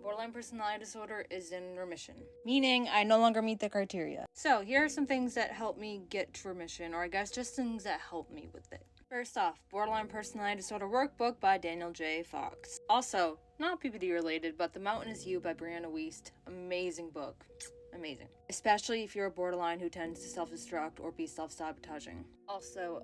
borderline personality disorder is in remission, meaning I no longer meet the criteria. So here are some things that help me get to remission, or I guess just things that help me with it. First off, Borderline Personality Disorder Workbook by Daniel J. Fox. Also, not PPD related, but The Mountain Is You by Brianna Wiest. Amazing book. Amazing. Especially if you're a borderline who tends to self-destruct or be self-sabotaging. Also,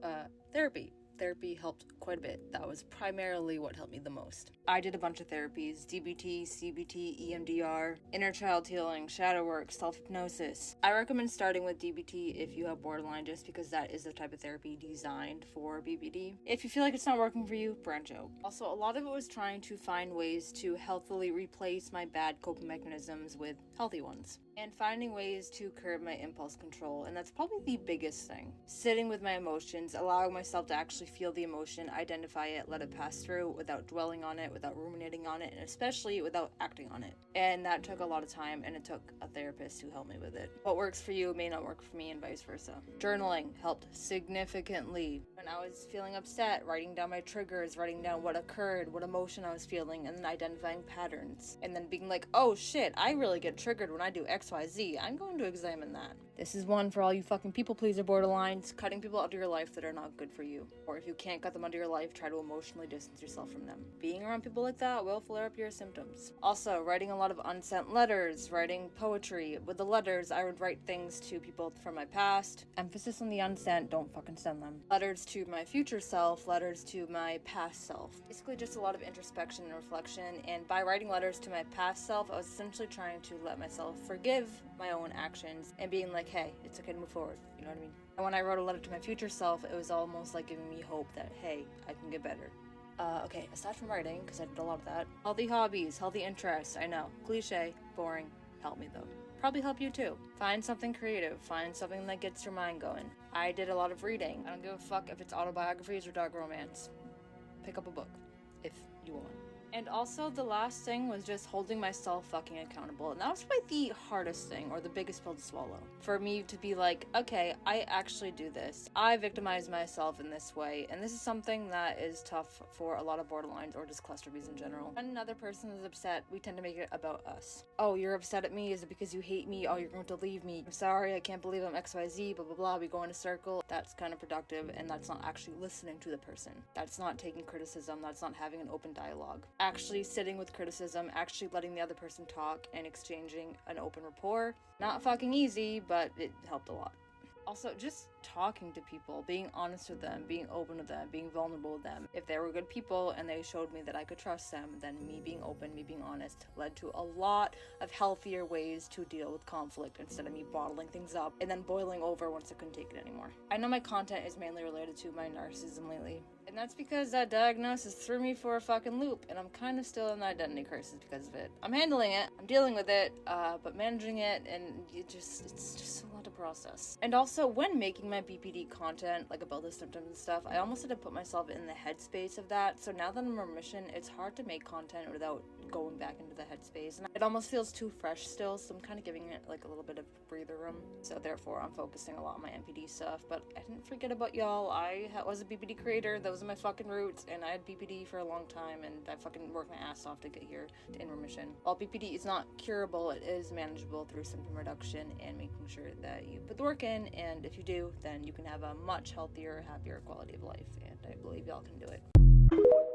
therapy. Therapy helped quite a bit. That was primarily what helped me the most. I did a bunch of therapies: DBT, CBT, EMDR, inner child healing, shadow work, self-hypnosis. I recommend starting with DBT if you have borderline, just because that is the type of therapy designed for BPD. If you feel like it's not working for you, branch out. Also, a lot of it was trying to find ways to healthily replace my bad coping mechanisms with healthy ones, and finding ways to curb my impulse control, and that's probably the biggest thing. Sitting with my emotions, allowing myself to actually feel the emotion, identify it, let it pass through without dwelling on it, without ruminating on it, and especially without acting on it. And that took a lot of time, and it took a therapist who helped me with it. What works for you may not work for me, and vice versa. Journaling helped significantly. When I was feeling upset, writing down my triggers, writing down what occurred, what emotion I was feeling, and then identifying patterns, and then being like, oh shit, I really get triggered when I do XYZ. I'm going to examine that. This is one for all you fucking people pleaser borderlines: cutting people out of your life that are not good for you. Or if you can't cut them out of your life, try to emotionally distance yourself from them. Being around people like that will flare up your symptoms. Also, writing a lot of unsent letters, writing poetry. With the letters, I would write things to people from my past. Emphasis on the unsent, don't fucking send them. Letters to my future self, letters to my past self. Basically just a lot of introspection and reflection, and by writing letters to my past self, I was essentially trying to let myself forgive my own actions and being like, hey, it's okay to move forward, you know what I mean? And when I wrote a letter to my future self, it was almost like giving me hope that, hey, I can get better. Okay, aside from writing, because I did a lot of that, healthy hobbies, healthy interests, I know, cliche, boring, help me though. Probably help you too. Find something creative, find something that gets your mind going. I did a lot of reading. I don't give a fuck if it's autobiographies or dark romance. Pick up a book, if you want. And also, the last thing was just holding myself fucking accountable. And that was probably the hardest thing, or the biggest pill to swallow. For me to be like, okay, I actually do this. I victimize myself in this way. And this is something that is tough for a lot of borderlines, or just cluster Bs in general. When another person is upset, we tend to make it about us. Oh, you're upset at me? Is it because you hate me? Oh, you're going to leave me? I'm sorry, I can't believe I'm XYZ, blah, blah, blah. We go in a circle. That's kind of productive, and that's not actually listening to the person. That's not taking criticism. That's not having an open dialogue. Actually sitting with criticism, actually letting the other person talk and exchanging an open rapport. Not fucking easy, but it helped a lot. Also, just talking to people, being honest with them, being open with them, being vulnerable with them. If they were good people and they showed me that I could trust them, then me being open, me being honest, led to a lot of healthier ways to deal with conflict instead of me bottling things up and then boiling over once I couldn't take it anymore. I know my content is mainly related to my narcissism lately, and that's because that diagnosis threw me for a fucking loop, and I'm kind of still in the identity crisis because of it. I'm handling it, I'm dealing with it, but managing it, and it's just a lot to process. And also, when making my BPD content, like about the symptoms and stuff, I almost had to put myself in the headspace of that. So now that I'm in remission, it's hard to make content without going back into the headspace, and it almost feels too fresh still, so I'm kind of giving it like a little bit of breather room. So therefore, I'm focusing a lot on my NPD stuff, but I didn't forget about y'all. I was a BPD creator. Those are my fucking roots, and I had BPD for a long time, and I fucking worked my ass off to get here in remission. While BPD is not curable, it is manageable through symptom reduction and making sure that you put the work in, and if you do, then you can have a much healthier, happier quality of life, and I believe y'all can do it.